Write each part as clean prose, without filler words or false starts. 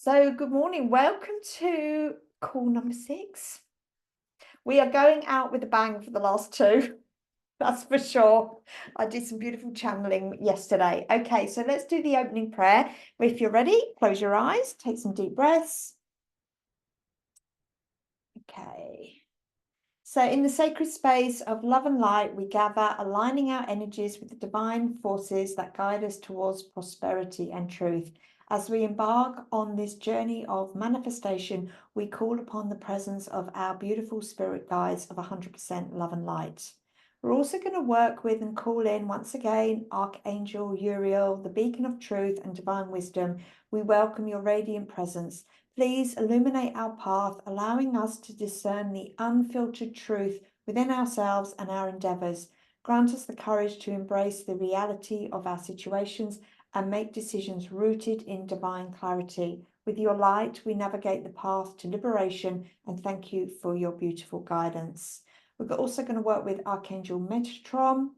So, good morning. Welcome to call number 6. We are going out with a bang for the last two. That's for sure. I did some beautiful channeling yesterday. Okay, so let's do the opening prayer. If you're ready, close your eyes, take some deep breaths. Okay. So, in the sacred space of love and light, we gather, aligning our energies with the divine forces that guide us towards prosperity and truth. As we embark on this journey of manifestation, we call upon the presence of our beautiful spirit guides of 100% love and light. We're also going to work with and call in once again Archangel Uriel, the beacon of truth and divine wisdom. We welcome your radiant presence. Please illuminate our path, allowing us to discern the unfiltered truth within ourselves and our endeavors. Grant us the courage to embrace the reality of our situations and make decisions rooted in divine clarity. With your light, we navigate the path to liberation, and thank you for your beautiful guidance. We're also going to work with Archangel Metatron.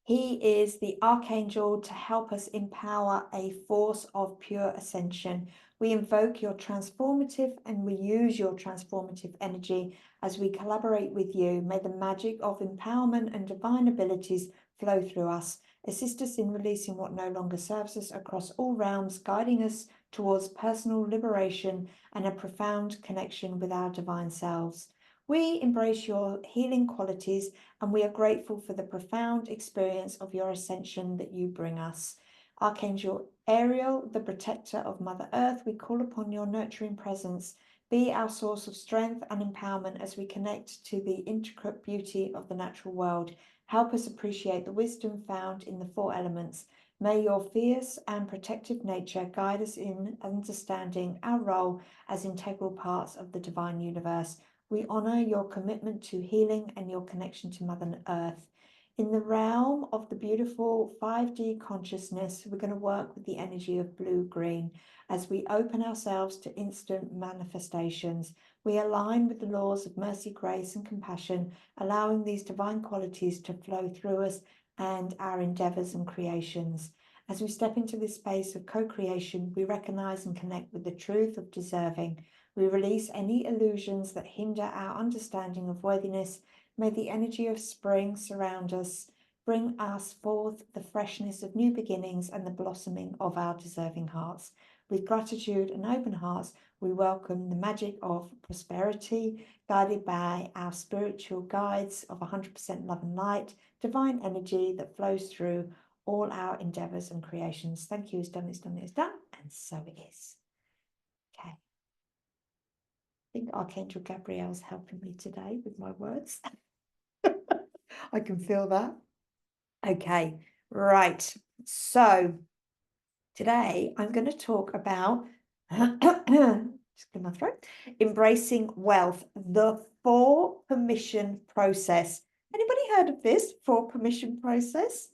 He is the archangel to help us empower a force of pure ascension. We invoke your transformative and we use your transformative energy as we collaborate with you. May the magic of empowerment and divine abilities flow through us. Assist us in releasing what no longer serves us across all realms, guiding us towards personal liberation and a profound connection with our divine selves. We embrace your healing qualities and we are grateful for the profound experience of your ascension that you bring us. Archangel Ariel, the protector of Mother Earth, we call upon your nurturing presence. Be our source of strength and empowerment as we connect to the intricate beauty of the natural world. Help us appreciate the wisdom found in the four elements. May your fierce and protective nature guide us in understanding our role as integral parts of the divine universe. We honor your commitment to healing and your connection to Mother Earth. In the realm of the beautiful 5D consciousness, we're going to work with the energy of blue-green. As we open ourselves to instant manifestations, we align with the laws of mercy, grace, and compassion, allowing these divine qualities to flow through us and our endeavors and creations. As we step into this space of co-creation, we recognize and connect with the truth of deserving. We release any illusions that hinder our understanding of worthiness. May the energy of spring surround us, bring us forth the freshness of new beginnings and the blossoming of our deserving hearts. With gratitude and open hearts, we welcome the magic of prosperity, guided by our spiritual guides of 100% love and light, divine energy that flows through all our endeavors and creations. Thank you, it's done, it's done, it's done, and so it is. Okay. I think Archangel Gabriel's helping me today with my words. I can feel that. Okay, right. So today I'm going to talk about just clear my throat. Embracing wealth, the 4 permission process. Anybody heard of this 4 permission process?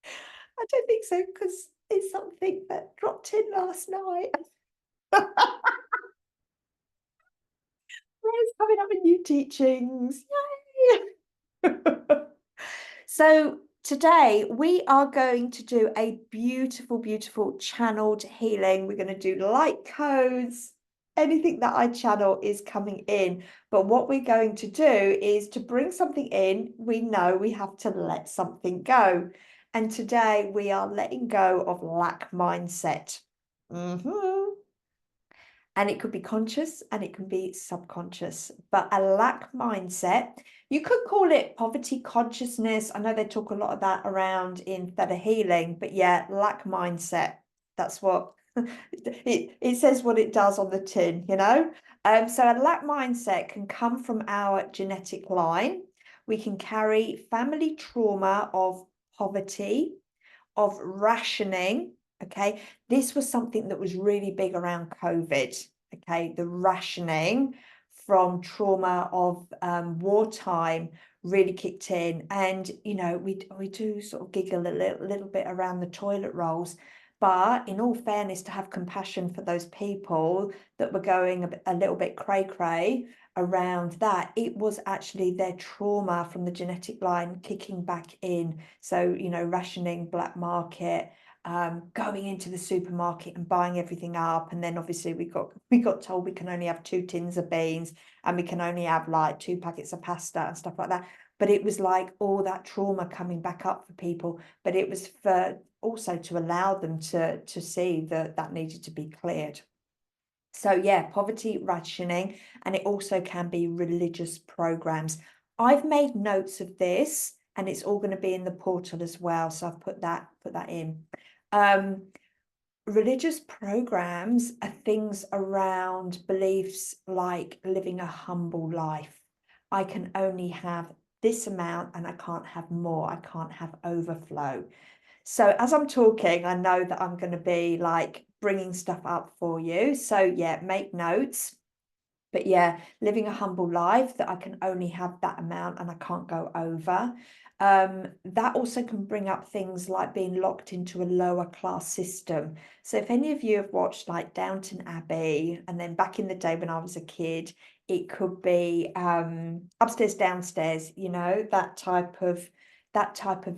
I don't think so, because it's something that dropped in last night. It's coming up in new teachings. Yay! So today we are going to do a beautiful, beautiful channeled healing. We're going to do light codes. Anything that I channel is coming in. But what we're going to do is to bring something in, we know we have to let something go. And today we are letting go of lack mindset. And it could be conscious and it can be subconscious, but a lack mindset, you could call it poverty consciousness. I know they talk a lot of that around in Theta Healing, but yeah, lack mindset, that's what it says what it does on the tin, you know. So a lack mindset can come from our genetic line. We can carry family trauma of poverty, of rationing. Okay, this was something that was really big around COVID. Okay, the rationing from trauma of wartime really kicked in. And, you know, we do sort of giggle a little bit around the toilet rolls. But in all fairness, to have compassion for those people that were going a little bit cray-cray around that, it was actually their trauma from the genetic line kicking back in. So, you know, rationing, black market, going into the supermarket and buying everything up. And then obviously we got told we can only have 2 tins of beans and we can only have like 2 packets of pasta and stuff like that. But it was like all that trauma coming back up for people. But it was for also to allow them to see that needed to be cleared. So yeah, poverty rationing, and it also can be religious programs. I've made notes of this, and it's all going to be in the portal as well. So I've put that in. Religious programs are things around beliefs like living a humble life. I can only have this amount and I can't have more. I can't have overflow. So as I'm talking, I know that I'm going to be like bringing stuff up for you. So yeah, make notes. But yeah, living a humble life, that I can only have that amount and I can't go over. That also can bring up things like being locked into a lower class system. So if any of you have watched like Downton Abbey, and then back in the day when I was a kid, it could be upstairs, downstairs, you know, that type of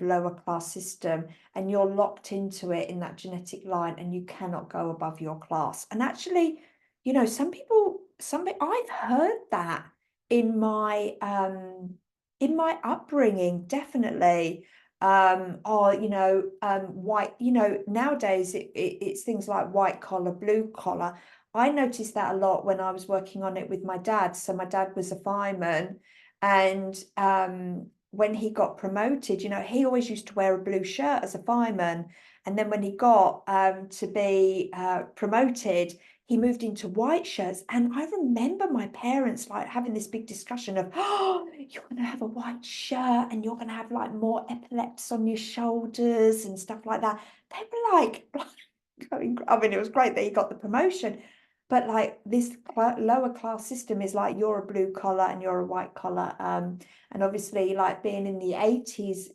lower class system, and you're locked into it in that genetic line and you cannot go above your class. And actually, you know, I've heard that in my upbringing, definitely. Or white, nowadays it's things like white collar, blue collar. I noticed that a lot when I was working on it with my dad. So my dad was a fireman, and when he got promoted, he always used to wear a blue shirt as a fireman. And then when he got to be promoted, he moved into white shirts. And I remember my parents like having this big discussion of, oh, you're going to have a white shirt and you're going to have like more epaulets on your shoulders and stuff like that. They were like going, I mean, it was great that he got the promotion, but like this lower class system is like, you're a blue collar and you're a white collar. And obviously like being in the 80s,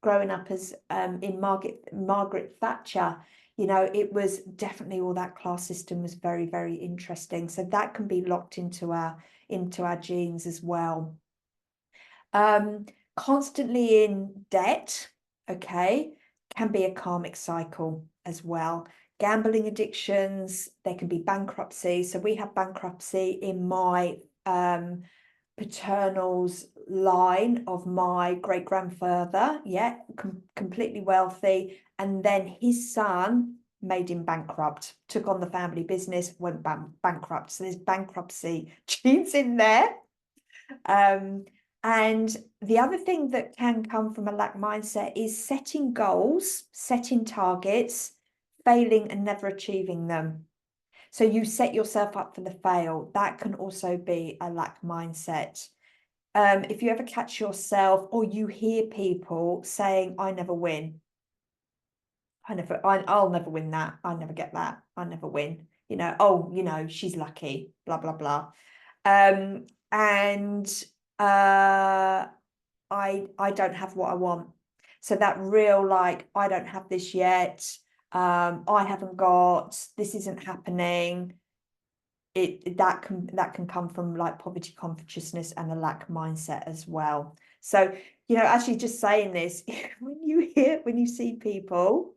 growing up as in Margaret Thatcher, it was definitely, all that class system was very, very interesting. So that can be locked into our genes as well. Constantly in debt, okay, can be a karmic cycle as well. Gambling addictions, there can be bankruptcy. So we have bankruptcy in my paternal's line of my great grandfather, yeah, completely wealthy, and then his son made him bankrupt, took on the family business, went bankrupt. So there's bankruptcy genes in there. And the other thing that can come from a lack mindset is setting goals, setting targets, failing and never achieving them. So you set yourself up for the fail. That can also be a lack mindset. If you ever catch yourself or you hear people saying, I never win. I'll never win that. I never get that. I never win. She's lucky, blah, blah, blah. And I don't have what I want. So that real, like, I don't have this yet. I haven't got, this isn't happening. That can come from like poverty consciousness and a lack mindset as well. So, actually just saying this, when you see people,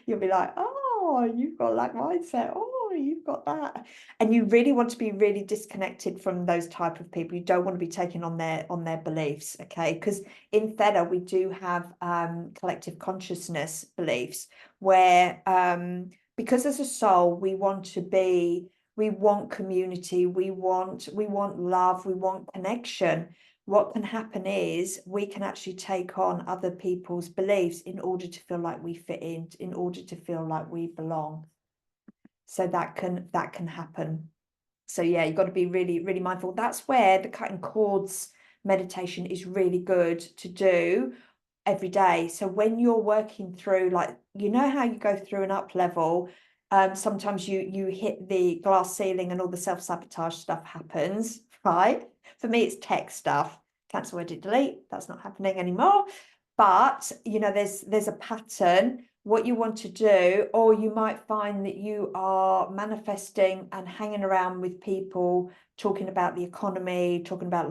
you'll be like, oh, you've got lack mindset. Oh, you've got that. And you really want to be really disconnected from those type of people. You don't want to be taking on their beliefs, okay? Because in Theta, we do have collective consciousness beliefs where because as a soul, we want community, we want love, we want connection. What can happen is we can actually take on other people's beliefs in order to feel like we fit in order to feel like we belong. So that can happen. So yeah, you've got to be really, really mindful. That's where the cutting cords meditation is really good to do every day. So when you're working through, like, how you go through an up level, sometimes you hit the glass ceiling and all the self-sabotage stuff happens, right? For me, it's tech stuff. Cancel, edit, delete. That's not happening anymore. But, there's a pattern, what you want to do, or you might find that you are manifesting and hanging around with people talking about the economy, talking about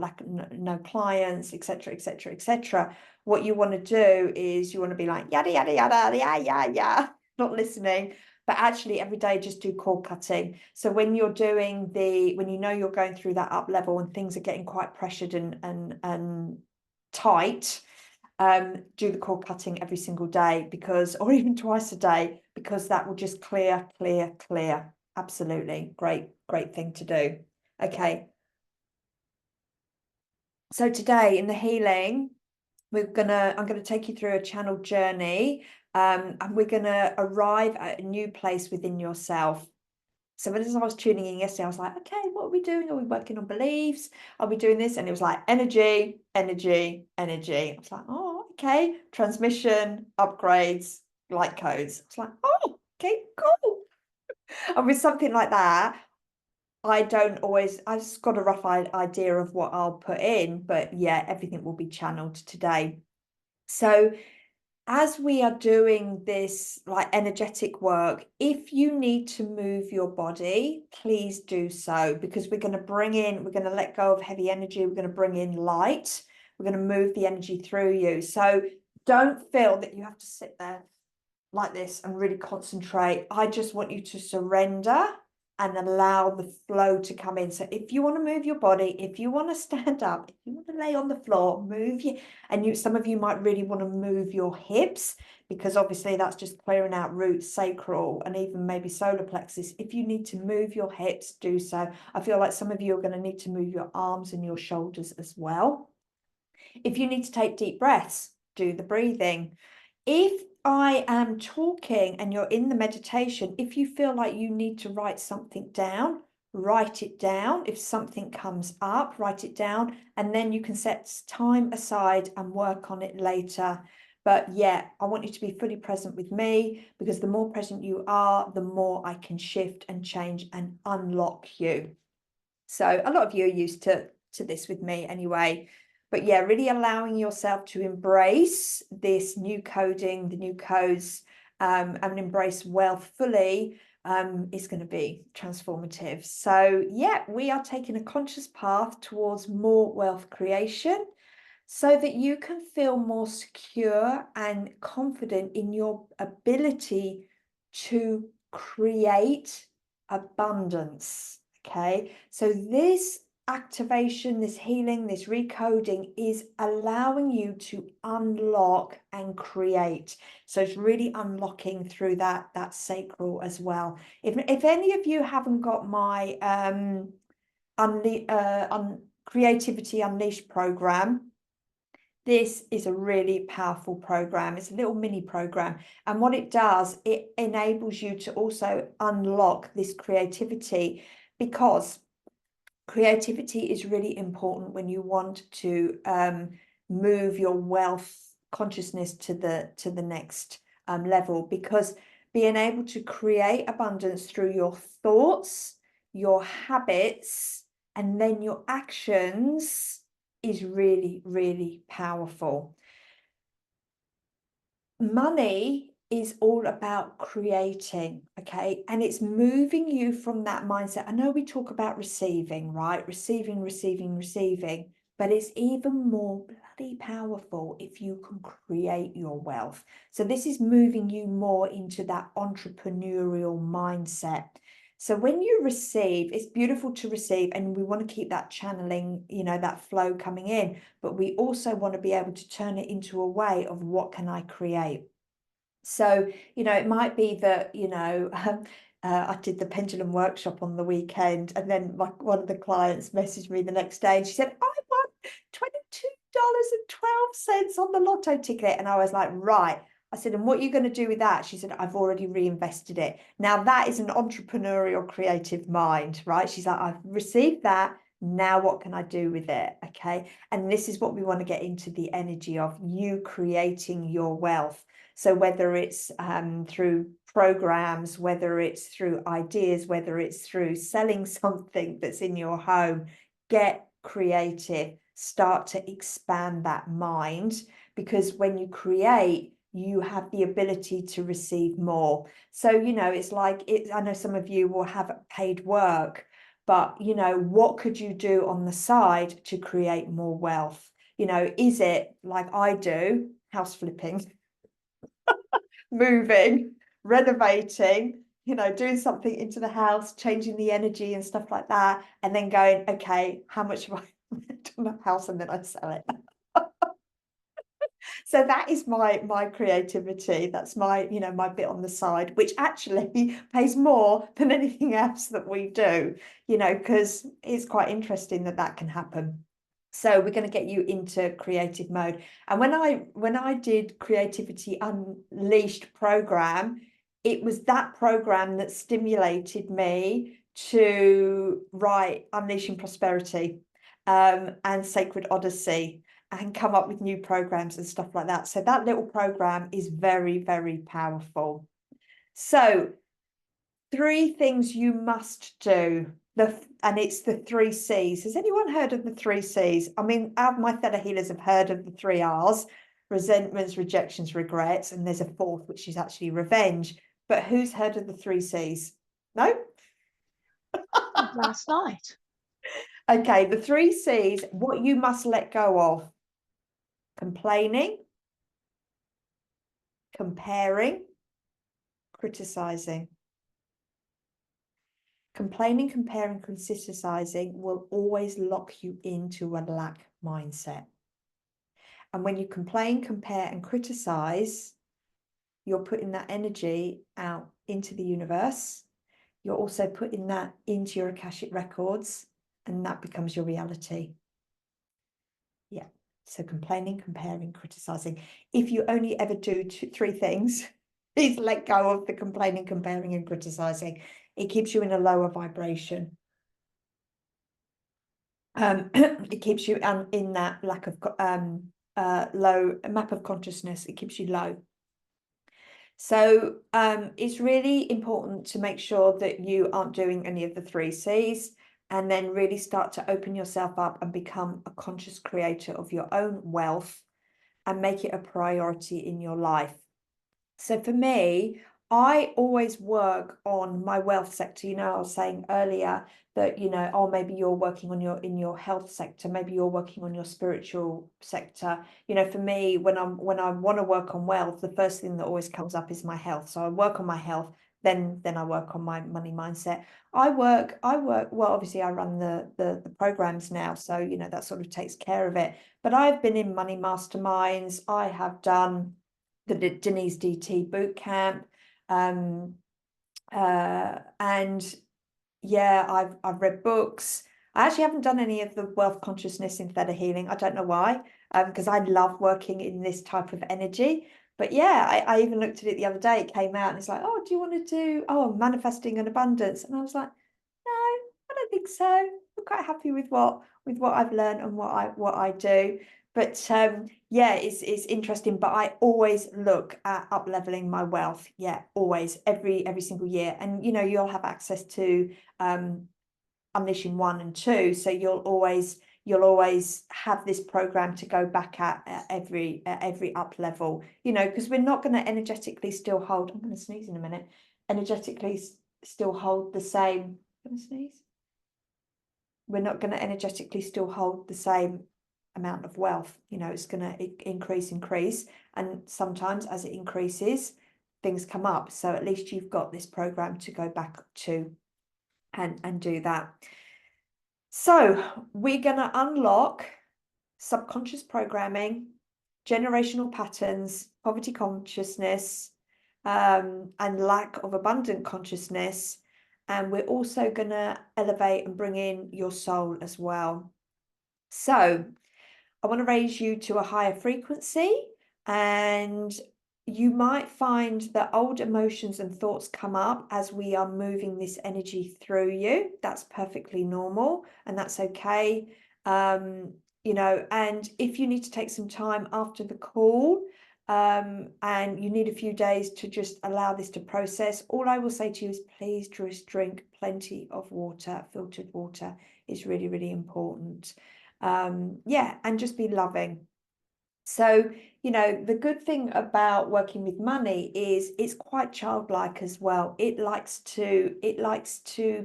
no clients, etc., etc., etc. what you want to do is you want to be like, yada, yada, yada, yeah, yeah, yeah, not listening. But actually every day just do cord cutting. So when you're doing when you know you're going through that up level and things are getting quite pressured and tight, do the cord cutting every single day, because, or even twice a day, because that will just clear. Absolutely. Great thing to do. Okay. So today in the healing, I'm gonna take you through a channel journey, and we're gonna arrive at a new place within yourself. So as I was tuning in yesterday, I was like, okay, what are we doing? Are we working on beliefs? Are we doing this? And it was like energy. I was like, oh, okay. Transmission, upgrades, light codes. I was like, oh, okay, cool. And with something like that, I just got a rough idea of what I'll put in, but yeah, everything will be channeled today. So as we are doing this like energetic work, if you need to move your body, please do so, because we're going to let go of heavy energy. We're going to bring in light. We're going to move the energy through you. So don't feel that you have to sit there like this and really concentrate. I just want you to surrender and allow the flow to come in. So if you want to move your body, if you want to stand up, if you want to lay on the floor, some of you might really want to move your hips, because obviously that's just clearing out roots, sacral, and even maybe solar plexus. If you need to move your hips, do so. I feel like some of you are going to need to move your arms and your shoulders as well. If you need to take deep breaths, do the breathing. If I am talking and you're in the meditation, if you feel like you need to write something down, write it down. If something comes up, write it down, and then you can set time aside and work on it later. But yeah, I want you to be fully present with me, because the more present you are, the more I can shift and change and unlock you. So a lot of you are used to this with me anyway. But yeah, really allowing yourself to embrace this new coding, the new codes, and embrace wealth fully is going to be transformative. So yeah, we are taking a conscious path towards more wealth creation, so that you can feel more secure and confident in your ability to create abundance. Okay, so this activation, this healing, this recoding is allowing you to unlock and create. So it's really unlocking through that sacral as well. If any of you haven't got my Creativity Unleashed program, this is a really powerful program. It's a little mini program. And what it does, it enables you to also unlock this creativity, because creativity is really important when you want to move your wealth consciousness to the next level, because being able to create abundance through your thoughts, your habits, and then your actions is really, really powerful. Money is all about creating, okay? And it's moving you from that mindset. I know we talk about receiving, right? Receiving, but it's even more bloody powerful if you can create your wealth. So this is moving you more into that entrepreneurial mindset. So when you receive, it's beautiful to receive, and we want to keep that channeling, that flow coming in, but we also want to be able to turn it into a way of, what can I create? So, it might be that, I did the pendulum workshop on the weekend, and then one of the clients messaged me the next day and she said, I won $22.12 on the lotto ticket. And I was like, right. I said, and what are you going to do with that? She said, I've already reinvested it. Now that is an entrepreneurial creative mind, right? She's like, I've received that. Now what can I do with it? Okay. And this is what we want to get into, the energy of you creating your wealth. So whether it's through programs, whether it's through ideas, whether it's through selling something that's in your home, get creative, start to expand that mind, because when you create, you have the ability to receive more. So, it's like, I know some of you will have paid work, but, what could you do on the side to create more wealth? You know, is it like I do, house flipping, moving, renovating, you know, doing something into the house, changing the energy and stuff like that, and then going, okay, how much have I spent on the house, and then I sell it. So that is my creativity. That's my, you know, my bit on the side, which actually pays more than anything else that we do, you know, because it's quite interesting that that can happen. So we're going to get you into creative mode. And when I did Creativity Unleashed program, it was that program that stimulated me to write Unleashing Prosperity and Sacred Odyssey, and come up with new programs and stuff like that. So that little program is very, very powerful. So 3 things you must do. And it's the 3 C's. Has anyone heard of the 3 C's? I mean, my Theta healers have heard of the 3 R's: resentments, rejections, regrets, and there's a 4th, which is actually revenge. But who's heard of the 3 C's? No? Last night. Okay, the 3 C's, what you must let go of: complaining, comparing, criticizing. Complaining, comparing, criticizing will always lock you into a lack mindset. And when you complain, compare, and criticize, you're putting that energy out into the universe. You're also putting that into your Akashic records, and that becomes your reality. Yeah. So complaining, comparing, criticizing. If you only ever do 3 things, please let go of the complaining, comparing, and criticizing. It keeps you in a lower vibration. It keeps you in that lack of low map of consciousness. It keeps you low. So it's really important to make sure that you aren't doing any of the 3 C's, and then really start to open yourself up and become a conscious creator of your own wealth and make it a priority in your life. So for me, I always work on my wealth sector. You know, I was saying earlier that, you know, oh, maybe you're working on in your health sector, maybe you're working on your spiritual sector. You know, for me, when I want to work on wealth, the first thing that always comes up is my health. So I work on my health, then I work on my money mindset. I work, well, obviously I run the programs now, so you know, that sort of takes care of it. But I've been in money masterminds, I have done the Denise DT boot camp, and yeah, I've read books. I actually haven't done any of the wealth consciousness in Theta healing. I don't know why, because I love working in this type of energy. But yeah, I even looked at it the other day. It came out and it's like, oh, do you want to do manifesting an abundance? And I was like, no, I don't think so. I'm quite happy with what I've learned and what I do. But yeah, it's interesting. But I always look at up leveling my wealth. Yeah, always, every single year. And you know, you'll have access to Unleashing 1 and 2, so you'll always have this program to go back at every up level. You know, because we're not going to energetically still hold. I'm going to sneeze in a minute. Energetically still hold the same. I'm going to sneeze. We're not going to energetically still hold the same amount of wealth. You know, it's going to increase, and sometimes as it increases, things come up. So at least you've got this program to go back to and do that. So we're going to unlock subconscious programming, generational patterns, poverty consciousness, and lack of abundant consciousness. And we're also going to elevate and bring in your soul as well. So I want to raise you to a higher frequency, and you might find that old emotions and thoughts come up as we are moving this energy through you. That's perfectly normal, and that's okay. You know, and if you need to take some time after the call, and you need a few days to just allow this to process, all I will say to you is please just drink plenty of water. Filtered water is really, really important. Yeah, and just be loving. So, you know, the good thing about working with money is it's quite childlike as well. It likes to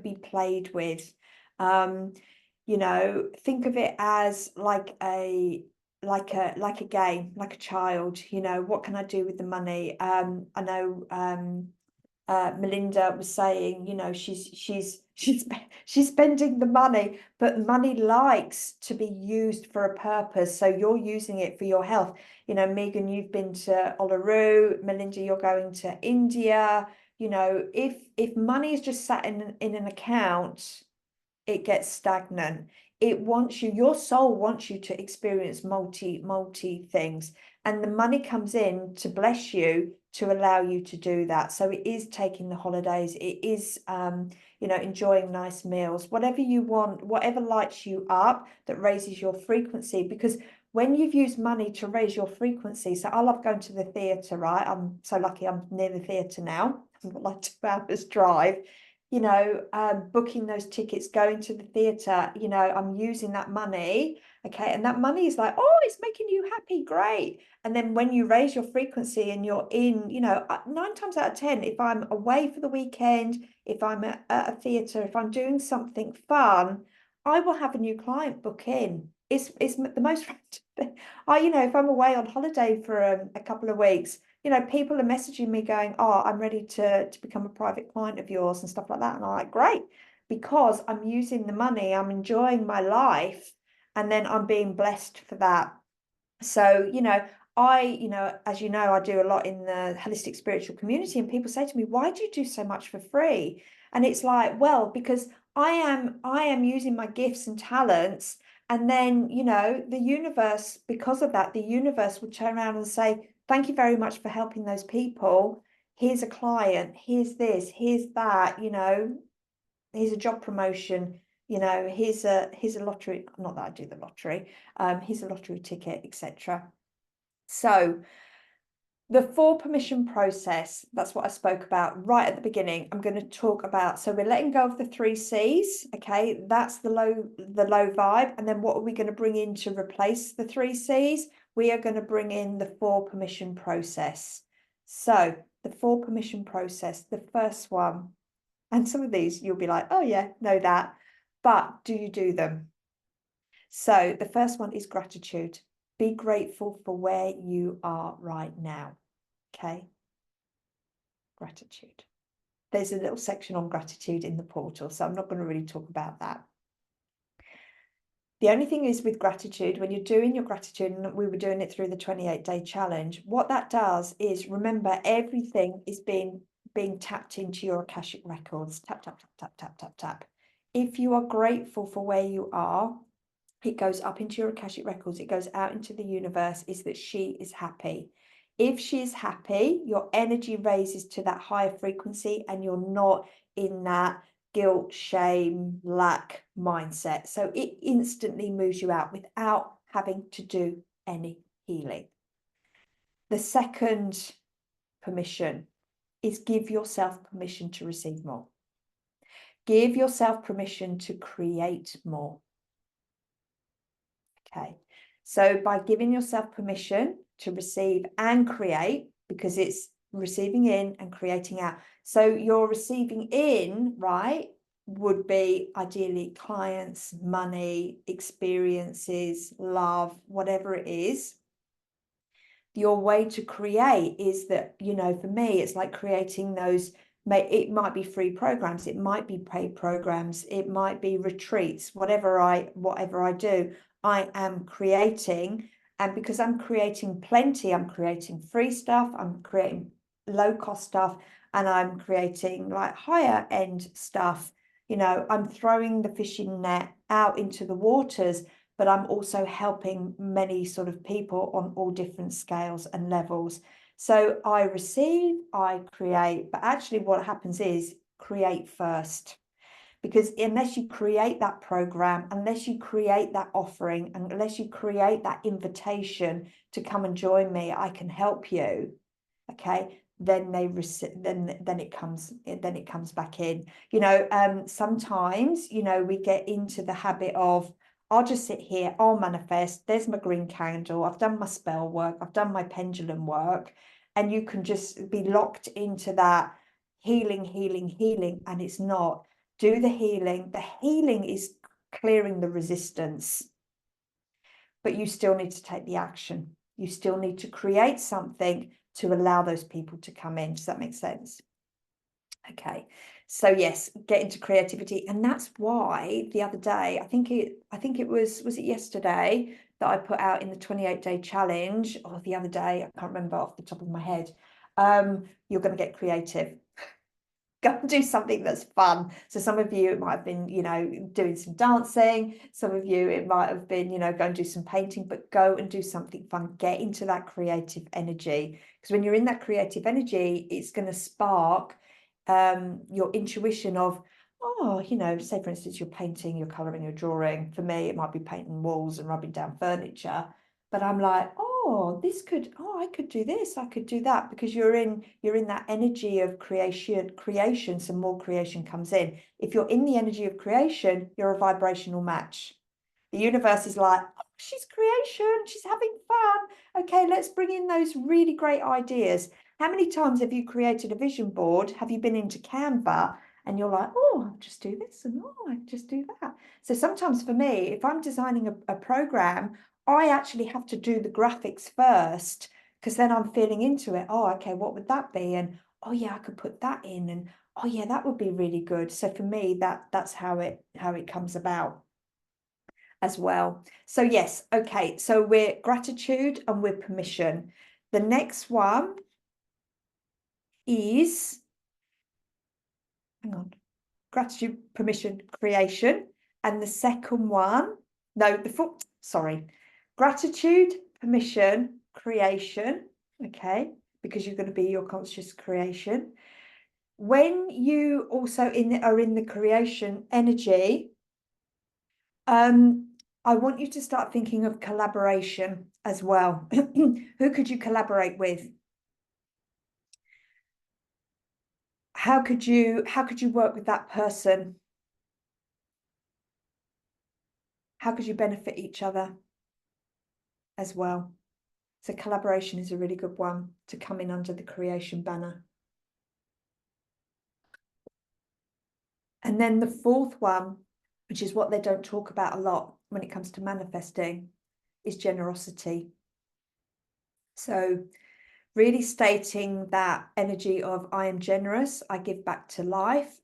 be played with. You know, think of it as like a like a game, like a child. You know, what can I do with the money? I know Melinda was saying, you know, she's spending the money, but money likes to be used for a purpose. So you're using it for your health. You know, Megan, you've been to Olaroo. Melinda, you're going to India. You know, if money is just sat in an account, it gets stagnant. It wants you, your soul wants you to experience multi things, and the money comes in to bless you, to allow you to do that. So it is taking the holidays, it is you know, enjoying nice meals, whatever you want, whatever lights you up, that raises your frequency. Because when you've used money to raise your frequency, so I love going to the theatre, right? I'm so lucky I'm near the theatre now. I've got like 2 hours drive. You know, booking those tickets, going to the theatre, you know, I'm using that money, okay, and that money is like, oh, it's making you happy, great. And then when you raise your frequency and you're in, you know, 9 times out of 10, if I'm away for the weekend, if I'm at a theatre, if I'm doing something fun, I will have a new client book in. It's the most you know, if I'm away on holiday for a couple of weeks, you know, people are messaging me going, oh, I'm ready to become a private client of yours and stuff like that. And I'm like, great, because I'm using the money, I'm enjoying my life, and then I'm being blessed for that. So, you know, you know, as you know, I do a lot in the holistic spiritual community, and people say to me, why do you do so much for free? And it's like, well, because I am using my gifts and talents. And then, you know, the universe, because of that, the universe will turn around and say, thank you very much for helping those people. Here's a client, here's this, here's that, you know, here's a job promotion, you know, here's a lottery, not that I do the lottery, here's a lottery ticket, etc. So the 4 permission process, that's what I spoke about right at the beginning. I'm going to talk about, so we're letting go of the 3 C's, okay? That's the low vibe. And then what are we going to bring in to replace the 3 C's? We are going to bring in the 4 permission process. So the 4 permission process, the first one, and some of these you'll be like, oh yeah, know that, but do you do them? So the first one is gratitude. Be grateful for where you are right now. Okay. Gratitude. There's a little section on gratitude in the portal, so I'm not going to really talk about that. The only thing is with gratitude, when you're doing your gratitude, and we were doing it through the 28-day challenge, what that does is, remember, everything is being tapped into your Akashic records. Tap, tap, tap, tap, tap, tap, tap. If you are grateful for where you are, it goes up into your Akashic records, it goes out into the universe, is that she is happy. If she is happy, your energy raises to that higher frequency, and you're not in that guilt, shame, lack mindset. So it instantly moves you out without having to do any healing. The second permission is give yourself permission to receive more. Give yourself permission to create more. Okay, so by giving yourself permission to receive and create, because it's receiving in and creating out. So your receiving in, right, would be ideally clients, money, experiences, love, whatever it is. Your way to create is that, you know, for me, it's like creating those, it might be free programs, it might be paid programs, it might be retreats, whatever I do, I am creating. And because I'm creating plenty, I'm creating free stuff, I'm creating low cost stuff, and I'm creating like higher end stuff. You know, I'm throwing the fishing net out into the waters, but I'm also helping many sort of people on all different scales and levels. So I receive, I create, but actually what happens is create first. Because unless you create that program, unless you create that offering, unless you create that invitation to come and join me, I can help you, okay, then it comes back in. You know, sometimes, you know, we get into the habit of, I'll just sit here, I'll manifest, there's my green candle, I've done my spell work, I've done my pendulum work, and you can just be locked into that healing, and it's not. Do the healing. The healing is clearing the resistance. but you still need to take the action. You still need to create something to allow those people to come in. Does that make sense? Okay, so yes, get into creativity, and that's why the other day, I think it was it yesterday that I put out in the 28-day challenge, or the other day, I can't remember off the top of my head. You're going to get creative. Go and do something that's fun. So some of you, it might have been, doing some dancing. Some of you, it might have been, go and do some painting, but go and do something fun. Get into that creative energy. Because when you're in that creative energy, it's going to spark your intuition of, say for instance, you're painting, you're colouring, you're drawing. For me, it might be painting walls and rubbing down furniture. But I'm like, I could do this, I could do that, because you're in that energy of creation, so more creation comes in. If you're in the energy of creation, you're a vibrational match. The universe is like, oh, she's creation, she's having fun. Okay, let's bring in those really great ideas. How many times have you created a vision board? Have you been into Canva and you're like, oh, I'll just do this and oh, I just do that. So sometimes for me, if I'm designing a program, I actually have to do the graphics first, because then I'm feeling into it. Oh, okay, what would that be? And oh yeah, I could put that in, and oh yeah, that would be really good. So for me, that's how it comes about as well. So yes, okay, so we're gratitude and we're permission. The next one is, hang on, gratitude, permission, creation. And the second one, no, gratitude, permission, creation. Okay, because you're going to be your conscious creation. When you also are in the creation energy, I want you to start thinking of collaboration as well. Who could you collaborate with? How could you work with that person? How could you benefit each other as well? So collaboration is a really good one to come in under the creation banner. And then the fourth one, which is what they don't talk about a lot when it comes to manifesting, is generosity. So really stating that energy of, I am generous, I give back to life.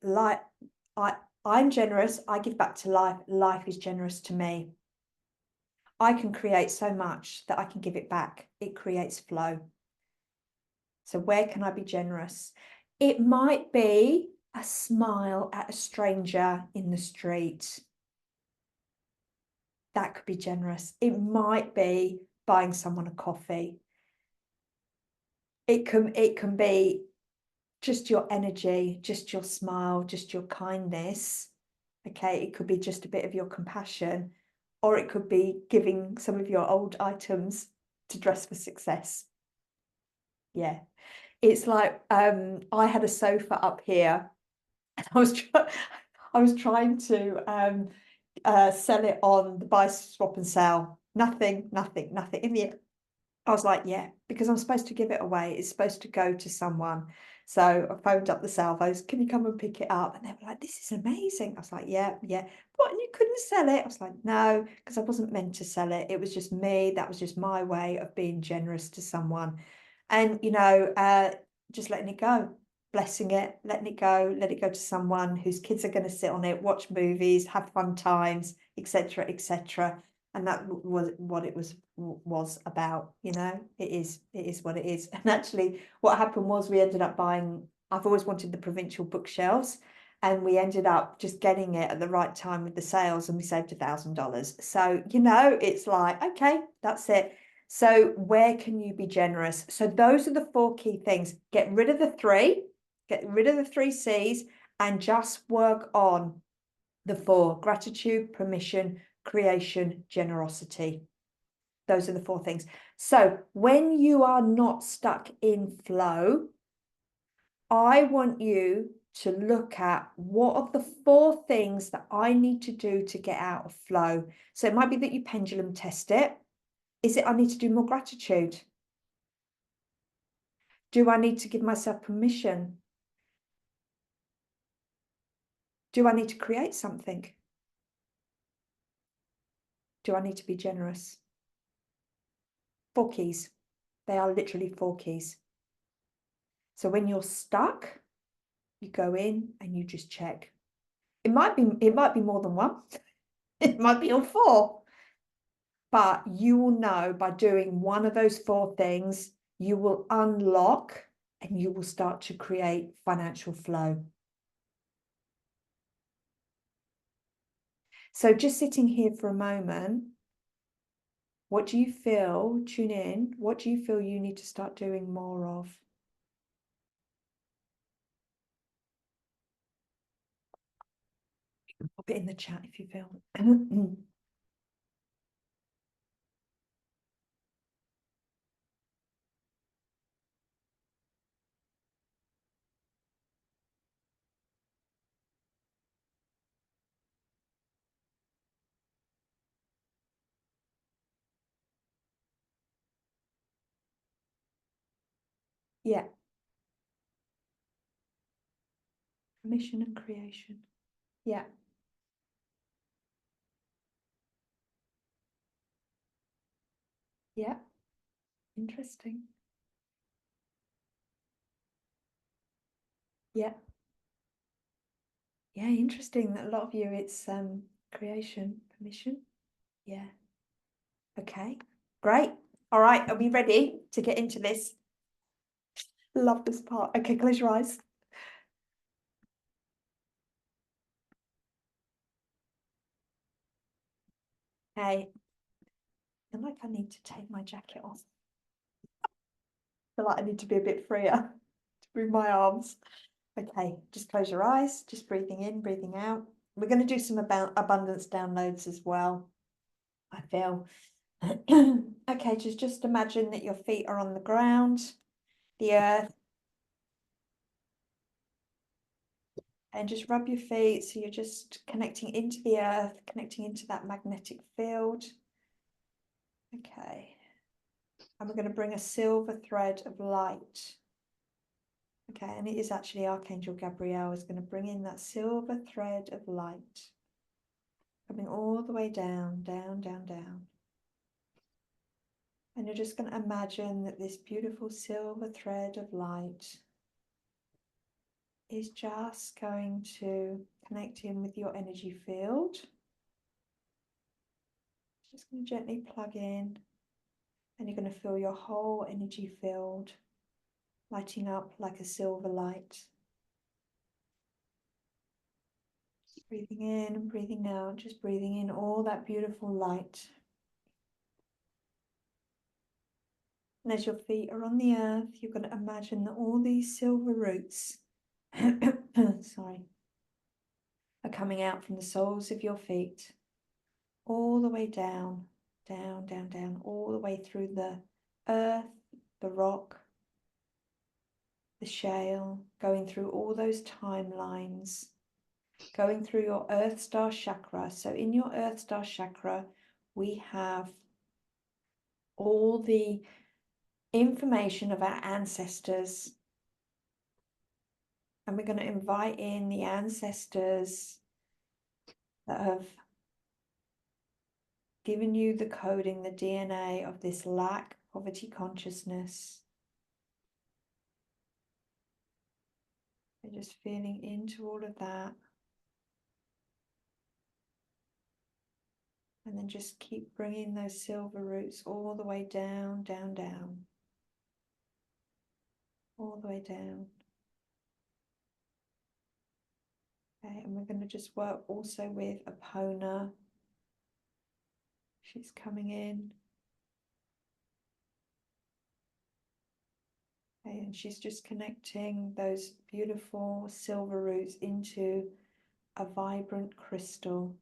I'm generous, I give back to life. Life is generous to me. I can create so much that I can give it back. It creates flow. So where can I be generous? It might be a smile at a stranger in the street. That could be generous. It might be buying someone a coffee. It can be just your energy, just your smile, just your kindness. Okay, it could be just a bit of your compassion, or it could be giving some of your old items to dress for success. Yeah, it's like I had a sofa up here, and I was trying to sell it on the buy, swap and sell. Nothing. In the end, I was like, yeah, because I'm supposed to give it away. It's supposed to go to someone. So I phoned up the salvos. Can you come and pick it up? And they were like, this is amazing. I was like, yeah. What, and you couldn't sell it? I was like, no, because I wasn't meant to sell it. It was just me. That was just my way of being generous to someone. And, just letting it go, blessing it, letting it go, let it go to someone whose kids are going to sit on it, watch movies, have fun times, etc., etc. And that was what it was about. It is what it is. And actually what happened was we ended up buying, I've always wanted the provincial bookshelves, and we ended up just getting it at the right time with the sales, and we saved $1,000. So it's like, okay, that's it. So where can you be generous? So those are the 4 key things. Get rid of the 3 C's, and just work on the 4: gratitude, permission, creation, generosity. Those are the 4 things. So when you are not stuck in flow, I want you to look at, what are the 4 things that I need to do to get out of flow? So it might be that you pendulum test it. Is it I need to do more gratitude? Do I need to give myself permission? Do I need to create something? Do I need to be generous? 4 keys. They are literally 4 keys. So when you're stuck, you go in and you just check. It might be more than one. It might be all 4. But you will know by doing one of those 4 things, you will unlock and you will start to create financial flow. So just sitting here for a moment, what do you feel? Tune in. What do you feel you need to start doing more of? Pop it in the chat if you feel. Yeah. Permission and creation. Yeah. Yeah. Interesting. Yeah. Yeah, interesting that a lot of you it's creation, permission. Yeah. Okay. Great. All right, are we ready to get into this? Love this part. Okay, close your eyes. Okay. I feel like I need to take my jacket off. I feel like I need to be a bit freer to move my arms. Okay, just close your eyes, just breathing in, breathing out. We're going to do some about abundance downloads as well, I feel. Okay, just imagine that your feet are on the ground, the earth, and just rub your feet so you're just connecting into the earth, connecting into that magnetic field. Okay. And we're going to bring a silver thread of light. Okay, and it is actually Archangel Gabriel is going to bring in that silver thread of light. Coming all the way down, down, down, down. And you're just going to imagine that this beautiful silver thread of light is just going to connect in with your energy field. Just going to gently plug in, and you're going to feel your whole energy field lighting up like a silver light. Breathing in and breathing out, just breathing in all that beautiful light. And as your feet are on the earth, you're going to imagine that all these silver roots, sorry, are coming out from the soles of your feet, all the way down, down, down, down, all the way through the earth, the rock, the shale, going through all those timelines, going through your Earth Star chakra. So in your Earth Star chakra, we have all the information of our ancestors. And we're going to invite in the ancestors that have given you the coding, the DNA of this lack, poverty consciousness. And just feeling into all of that. And then just keep bringing those silver roots all the way down, down, down. All the way down. Okay, and we're going to just work also with Apona. She's coming in. Okay, and she's just connecting those beautiful silver roots into a vibrant crystal.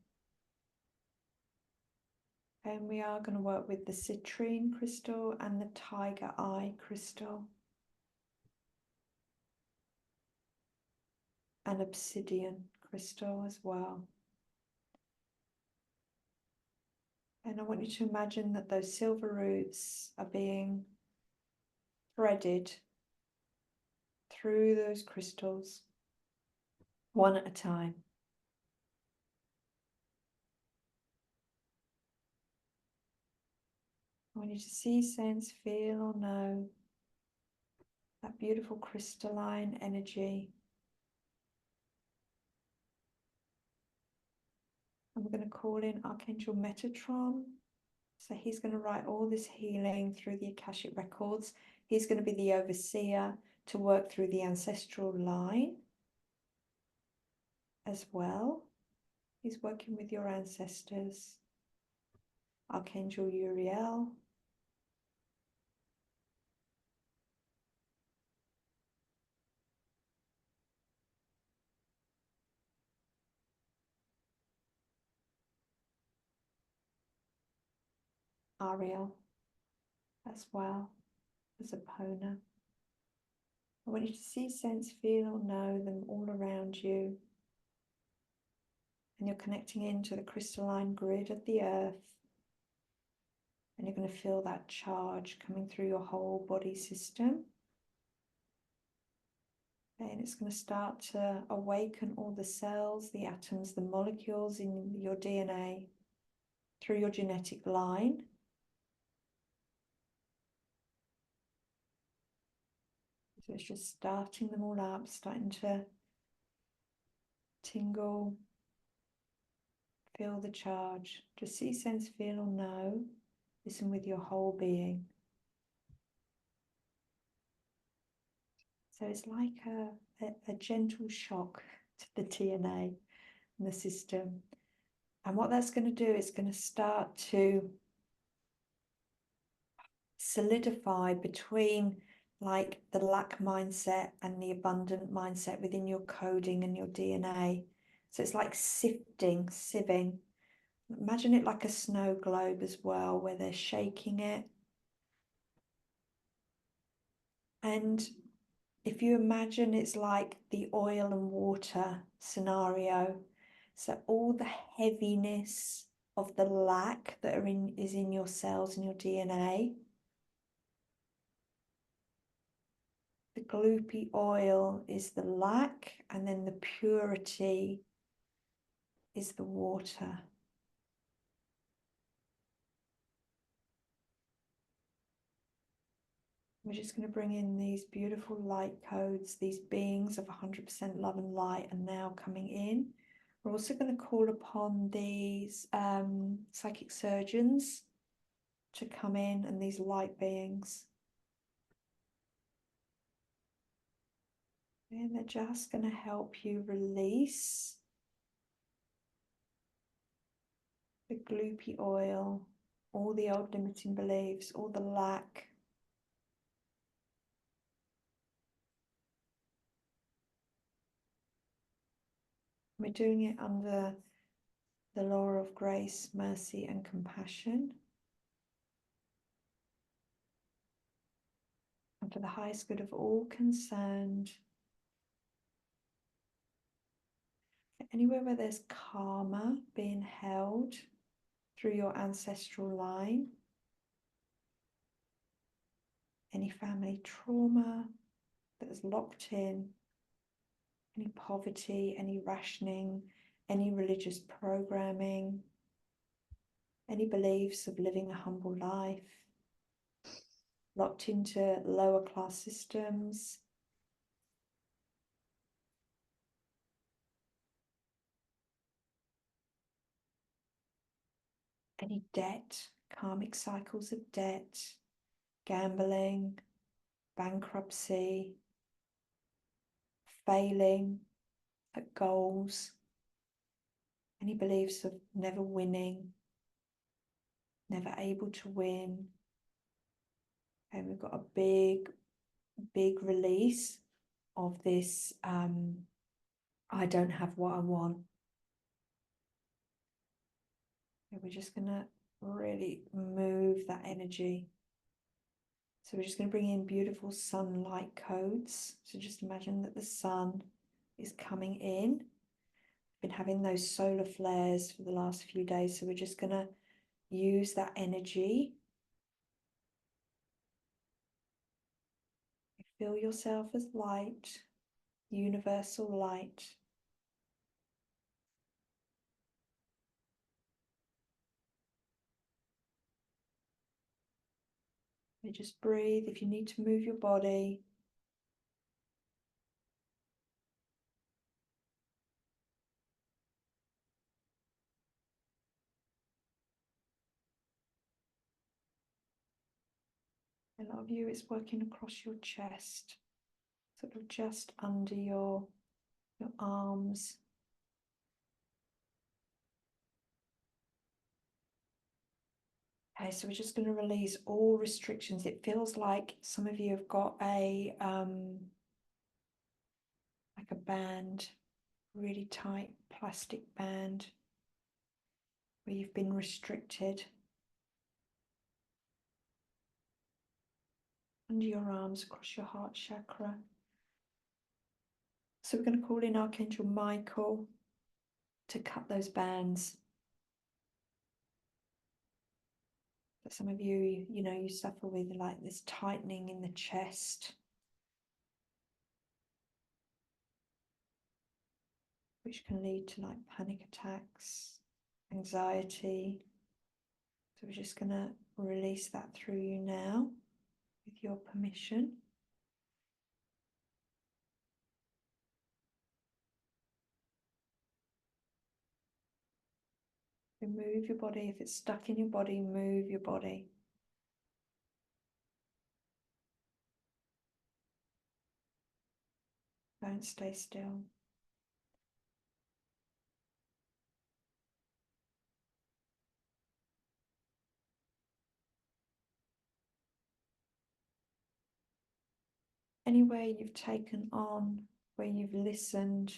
And we are going to work with the citrine crystal and the tiger eye crystal. And obsidian crystal as well. And I want you to imagine that those silver roots are being threaded through those crystals, one at a time. I want you to see, sense, feel, or know that beautiful crystalline energy. And we're going to call in Archangel Metatron. So he's going to write all this healing through the Akashic records. He's going to be the overseer to work through the ancestral line as well. He's working with your ancestors. Archangel Uriel. Ariel as well as Epona. I want you to see, sense, feel, or know them all around you. And you're connecting into the crystalline grid of the earth. And you're going to feel that charge coming through your whole body system. And it's going to start to awaken all the cells, the atoms, the molecules in your DNA through your genetic line. So it's just starting them all up, starting to tingle, feel the charge. Just see, sense, feel, or know. Listen with your whole being. So it's like a gentle shock to the DNA in the system. And what that's going to do is going to start to solidify between like the lack mindset and the abundant mindset within your coding and your DNA. So it's like sifting, sieving. Imagine it like a snow globe as well, where they're shaking it. And if you imagine it's like the oil and water scenario, so all the heaviness of the lack that is in your cells and your DNA, the gloopy oil is the lack, and then the purity is the water. We're just going to bring in these beautiful light codes, these beings of 100% love and light are now coming in. We're also going to call upon these psychic surgeons to come in, and these light beings. And they're just going to help you release the gloopy oil, all the old limiting beliefs, all the lack. We're doing it under the law of grace, mercy, and compassion, and for the highest good of all concerned. Anywhere where there's karma being held through your ancestral line, any family trauma that is locked in, any poverty, any rationing, any religious programming, any beliefs of living a humble life, locked into lower class systems, any debt, karmic cycles of debt, gambling, bankruptcy, failing at goals, any beliefs of never winning, never able to win. And we've got a big release of this I don't have what I want. And we're just going to really move that energy. So we're just going to bring in beautiful sunlight codes. So just imagine that the sun is coming in. Been having those solar flares for the last few days, so we're just going to use that energy. Feel yourself as light, universal light. You just breathe. If you need to move your body, a lot of you, it's working across your chest, sort of just under your arms. Okay, so we're just going to release all restrictions. It feels like some of you have got a like a band, really tight plastic band where you've been restricted under your arms across your heart chakra. So we're going to call in Archangel Michael to cut those bands. But some of you, you know, you suffer with like this tightening in the chest, which can lead to like panic attacks, anxiety. So we're just going to release that through you now with your permission. And move your body. If it's stuck in your body, move your body. Don't stay still. Anywhere you've taken on, where you've listened,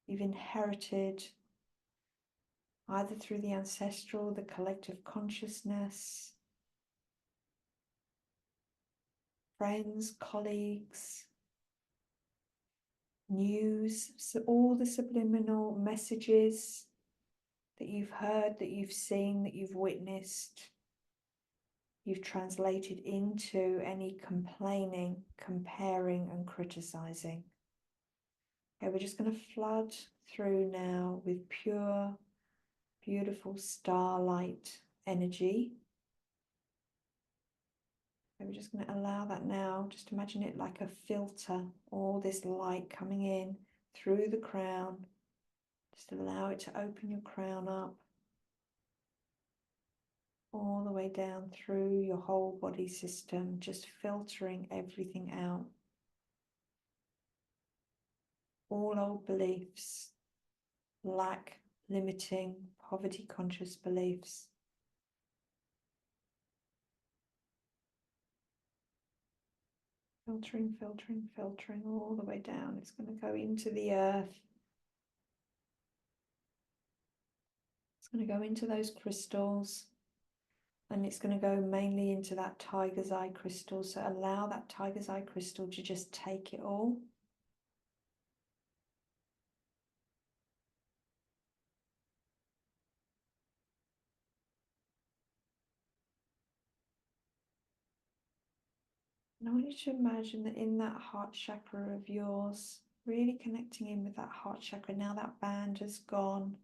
you've inherited, either through the ancestral, the collective consciousness, friends, colleagues, news, so all the subliminal messages that you've heard, that you've seen, that you've witnessed, you've translated into any complaining, comparing, and criticizing. Okay, we're just going to flood through now with pure, beautiful starlight energy. And we're just going to allow that now. Just imagine it like a filter, all this light coming in through the crown. Just allow it to open your crown up, all the way down through your whole body system, just filtering everything out. All old beliefs, lack, limiting, poverty conscious beliefs. Filtering, filtering, filtering all the way down. It's going to go into the earth. It's going to go into those crystals. And it's going to go mainly into that tiger's eye crystal. So allow that tiger's eye crystal to just take it all. And I want you to imagine that in that heart chakra of yours, really connecting in with that heart chakra, now that band has gone.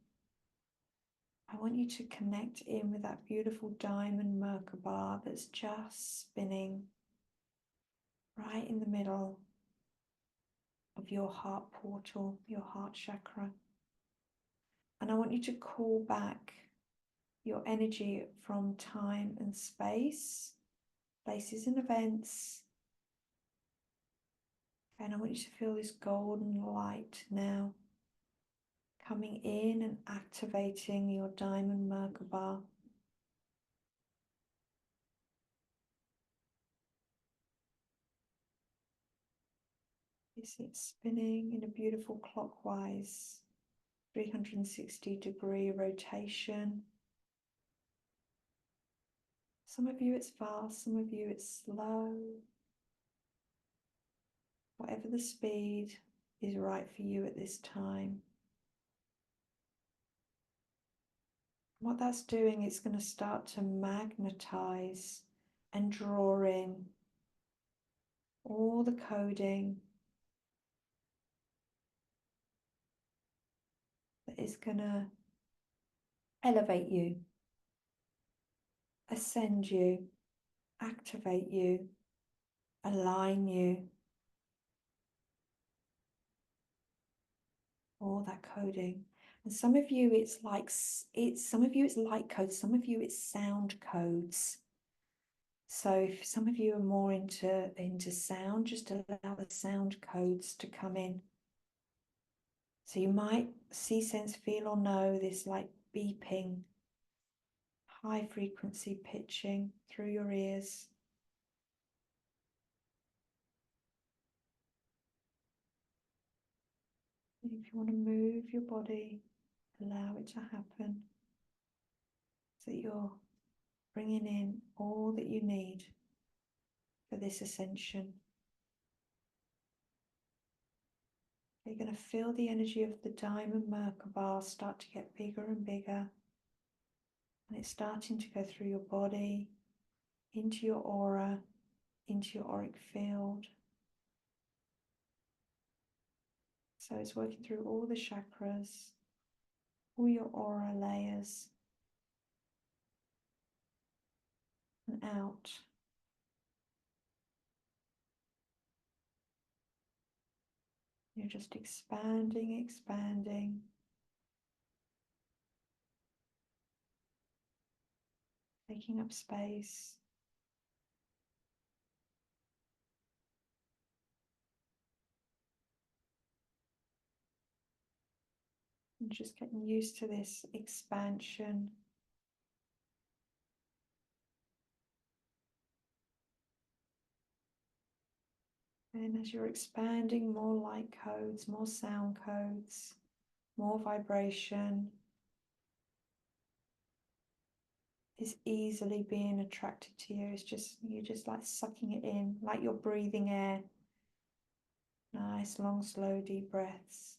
I want you to connect in with that beautiful diamond Merkaba that's just spinning right in the middle of your heart portal, your heart chakra. And I want you to call back your energy from time and space, places and events. And I want you to feel this golden light now coming in and activating your diamond Merkaba. You see it spinning in a beautiful clockwise 360-degree rotation. Some of you it's fast, some of you it's slow. Whatever the speed is right for you at this time. What that's doing is going to start to magnetize and draw in all the coding that is going to elevate you, ascend you, activate you, align you. All that coding. And some of you it's light codes, some of you it's sound codes. So if some of you are more into sound, just allow the sound codes to come in. So you might see, sense, feel, or know this like beeping, high frequency pitching through your ears. And if you want to move your body, allow it to happen. So that you're bringing in all that you need for this ascension. You're going to feel the energy of the diamond Merkaba start to get bigger and bigger. And it's starting to go through your body, into your aura, into your auric field. So it's working through all the chakras, all your aura layers, and out. You're just expanding, expanding. Taking up space. And just getting used to this expansion. And as you're expanding, more light codes, more sound codes, more vibration is easily being attracted to you. It's just, you're just like sucking it in, like you're breathing air. Nice, long, slow, deep breaths.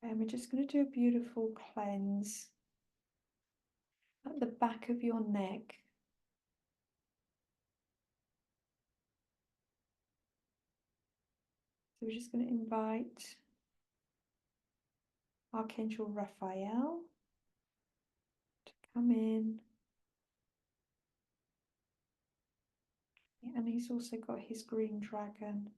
And we're just going to do a beautiful cleanse at the back of your neck. So we're just going to invite Archangel Raphael to come in. And he's also got his green dragon.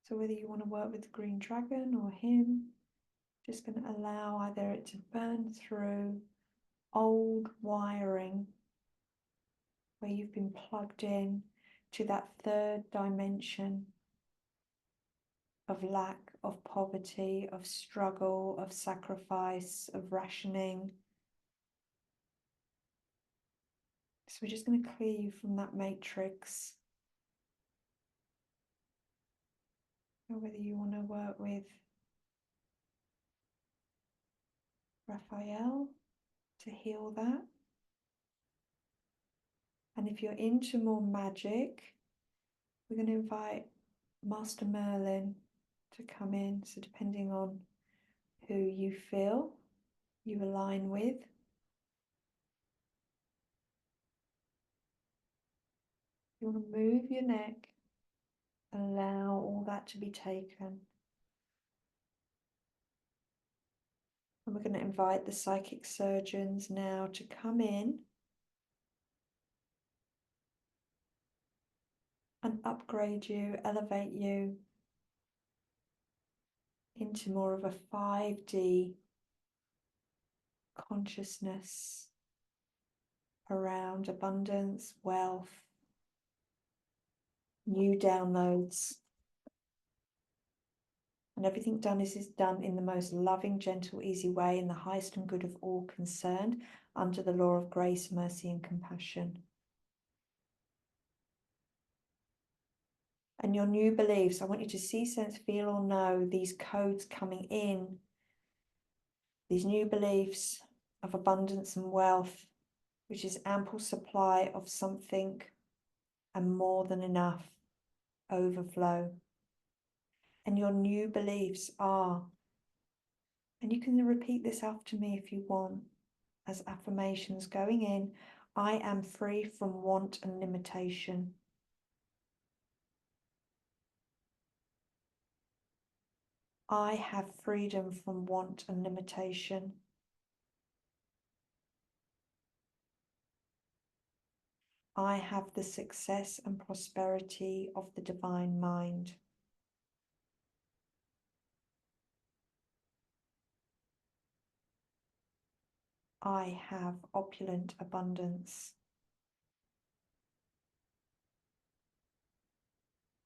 So whether you want to work with the green dragon or him, just going to allow either it to burn through old wiring where you've been plugged in to that third dimension of lack, of poverty, of struggle, of sacrifice, of rationing. So we're just going to clear you from that matrix. Or whether you want to work with Raphael to heal that. And if you're into more magic, we're going to invite Master Merlin to come in. So depending on who you feel you align with. You want to move your neck, allow all that to be taken. And we're going to invite the psychic surgeons now to come in and upgrade you, elevate you into more of a 5D consciousness around abundance, wealth, new downloads. And everything done is done in the most loving, gentle, easy way, in the highest and good of all concerned, under the law of grace, mercy, and compassion. And your new beliefs, I want you to see, sense, feel, or know these codes coming in, these new beliefs of abundance and wealth, which is ample supply of something and more than enough, overflow. And your new beliefs are, and you can repeat this after me if you want, as affirmations going in, I am free from want and limitation. I have freedom from want and limitation. I have the success and prosperity of the divine mind. I have opulent abundance.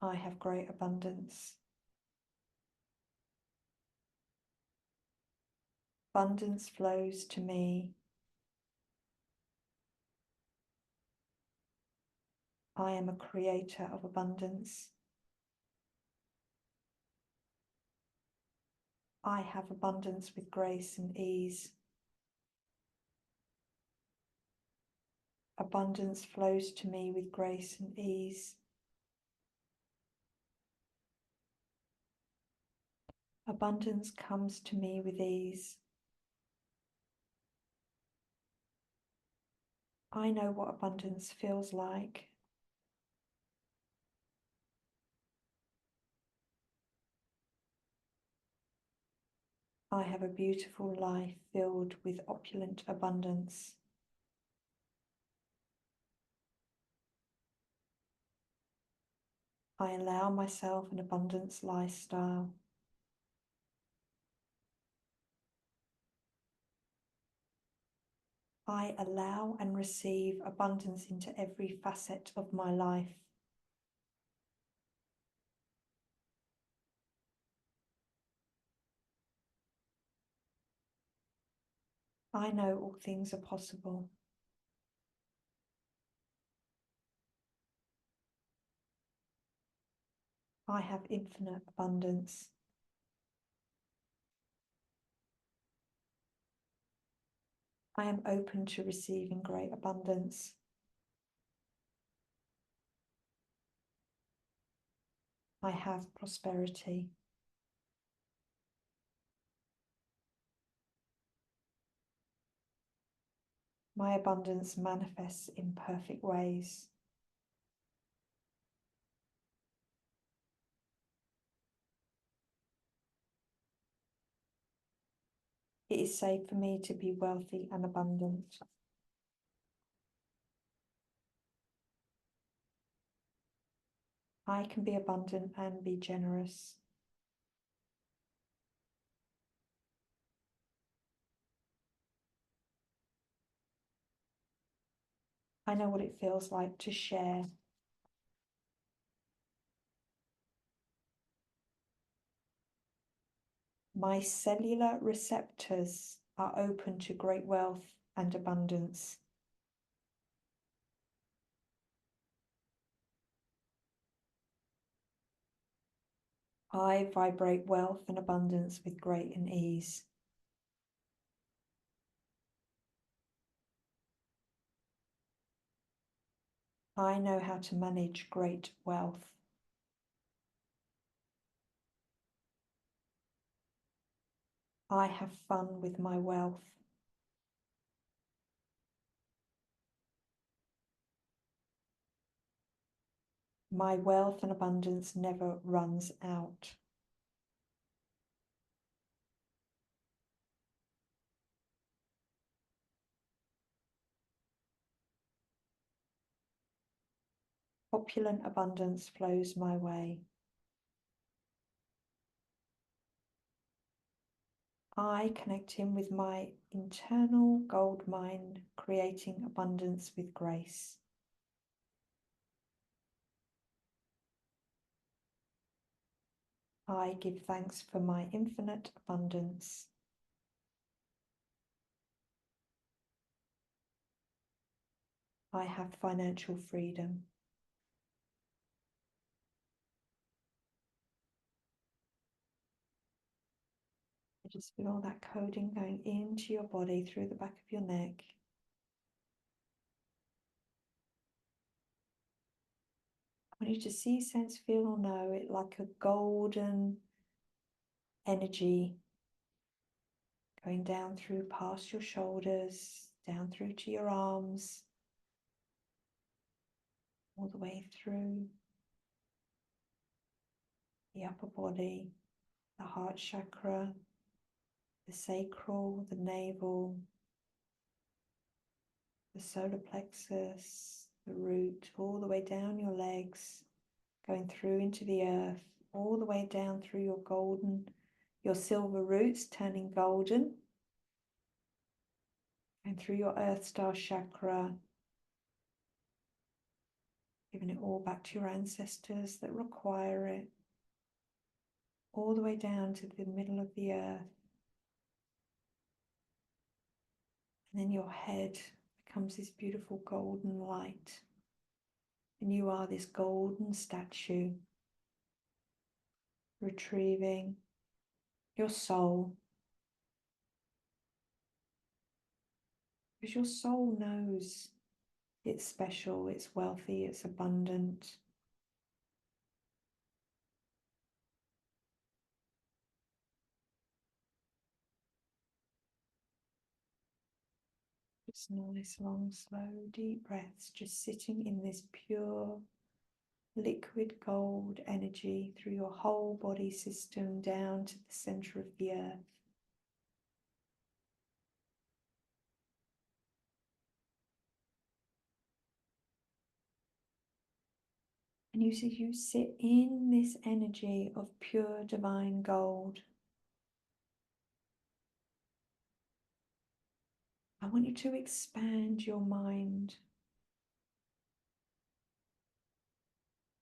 I have great abundance. Abundance flows to me. I am a creator of abundance. I have abundance with grace and ease. Abundance flows to me with grace and ease. Abundance comes to me with ease. I know what abundance feels like. I have a beautiful life filled with opulent abundance. I allow myself an abundance lifestyle. I allow and receive abundance into every facet of my life. I know all things are possible. I have infinite abundance. I am open to receiving great abundance. I have prosperity. My abundance manifests in perfect ways. It is safe for me to be wealthy and abundant. I can be abundant and be generous. I know what it feels like to share. My cellular receptors are open to great wealth and abundance. I vibrate wealth and abundance with great and ease. I know how to manage great wealth. I have fun with my wealth. My wealth and abundance never runs out. Opulent abundance flows my way. I connect in with my internal gold mine, creating abundance with grace. I give thanks for my infinite abundance. I have financial freedom. Just feel all that coding going into your body through the back of your neck. I want you to see, sense, feel, or know it like a golden energy going down through past your shoulders, down through to your arms, all the way through the upper body, the heart chakra, the sacral, the navel, the solar plexus, the root, all the way down your legs, going through into the earth, all the way down through your silver roots turning golden, and through your earth star chakra, giving it all back to your ancestors that require it, all the way down to the middle of the earth. And then your head becomes this beautiful golden light. And you are this golden statue, retrieving your soul. Because your soul knows it's special, it's wealthy, it's abundant. Just nice, long, slow, deep breaths, just sitting in this pure, liquid gold energy through your whole body system down to the center of the earth. And you sit in this energy of pure divine gold. I want you to expand your mind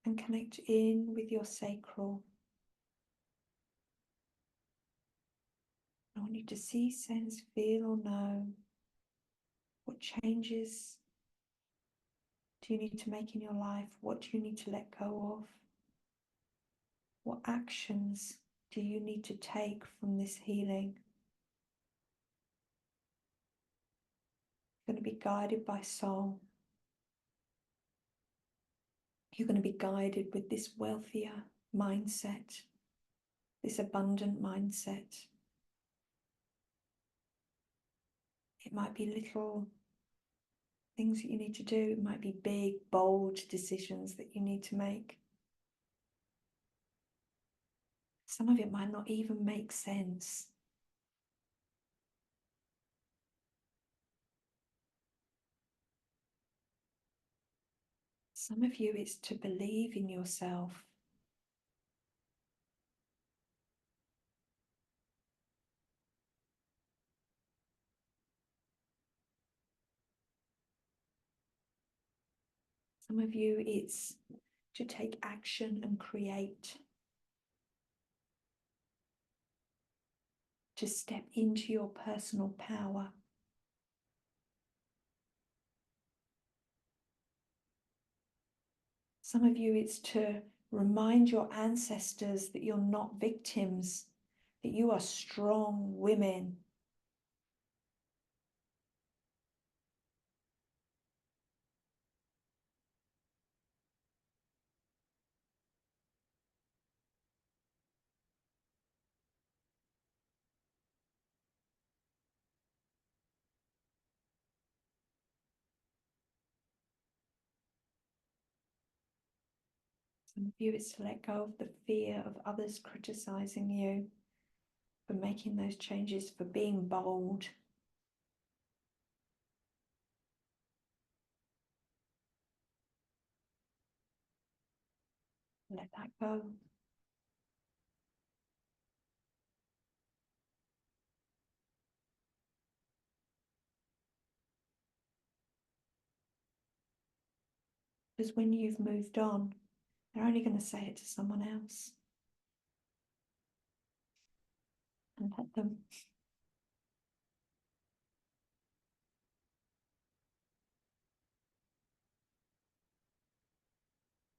and connect in with your sacral. I want you to see, sense, feel, or know what changes do you need to make in your life? What do you need to let go of? What actions do you need to take from this healing? You're going to be guided by soul. You're going to be guided with this wealthier mindset, this abundant mindset. It might be little things that you need to do. It might be big, bold decisions that you need to make. Some of it might not even make sense. Some of you, it's to believe in yourself. Some of you, it's to take action and create, to step into your personal power. Some of you, it's to remind your ancestors that you're not victims, that you are strong women. Some of you, it's to let go of the fear of others criticizing you for making those changes, for being bold. Let that go. Because when you've moved on, they're only going to say it to someone else. And let them.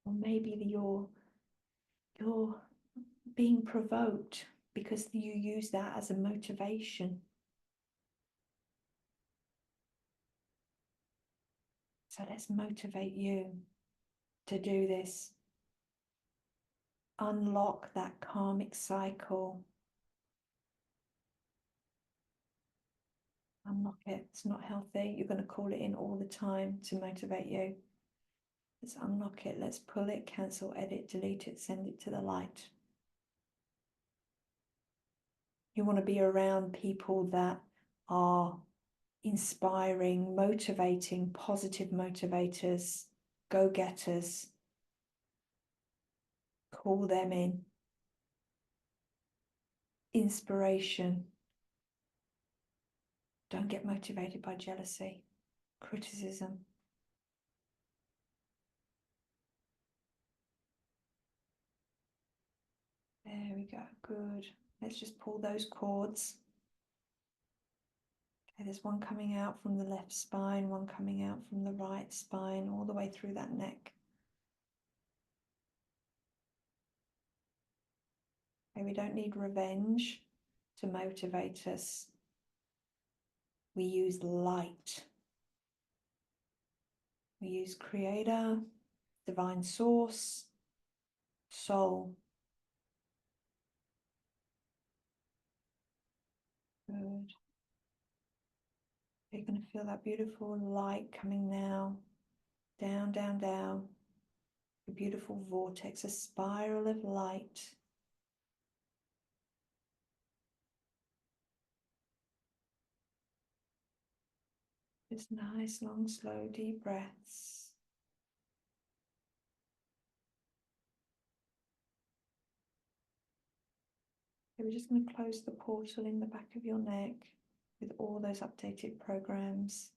Or maybe you're being provoked because you use that as a motivation. So let's motivate you to do this. Unlock that karmic cycle. Unlock it. It's not healthy. You're going to call it in all the time to motivate you. Let's unlock it. Let's pull it, cancel, edit, delete it, send it to the light. You want to be around people that are inspiring, motivating, positive motivators, go-getters. Call them in. Inspiration. Don't get motivated by jealousy, criticism. There we go, good. Let's just pull those cords. Okay, there's one coming out from the left spine, one coming out from the right spine, all the way through that neck. Okay, we don't need revenge to motivate us. We use light. We use creator, divine source, soul. Good. You're going to feel that beautiful light coming now, down, down, down. A beautiful vortex, a spiral of light. Just nice, long, slow, deep breaths. Okay, we're just going to close the portal in the back of your neck with all those updated programs.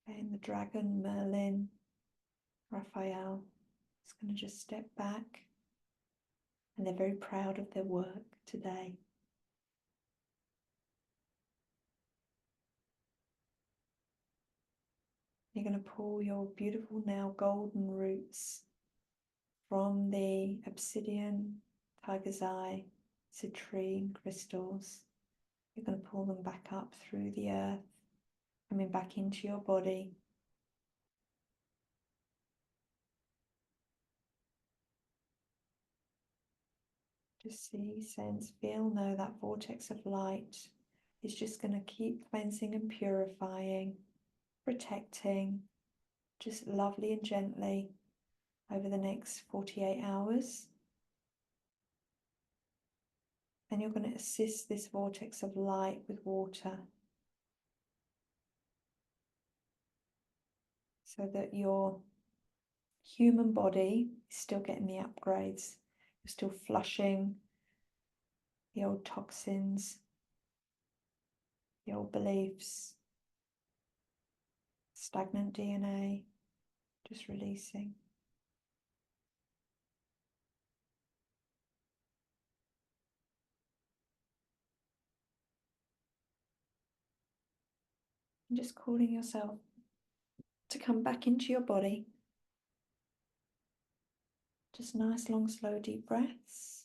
And the dragon, Merlin, Raphael is going to just step back, and they're very proud of their work today. You're going to pull your beautiful now golden roots from the obsidian, tiger's eye, citrine crystals. You're going to pull them back up through the earth, coming back into your body. Just see, sense, feel, know that vortex of light is just going to keep cleansing and purifying, protecting, just lovely and gently over the next 48 hours. And you're going to assist this vortex of light with water so that your human body is still getting the upgrades. You're still flushing the old toxins, the old beliefs, stagnant DNA, just releasing. And just calling yourself to come back into your body. Just nice, long, slow, deep breaths.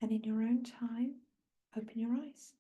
And in your own time, open your eyes.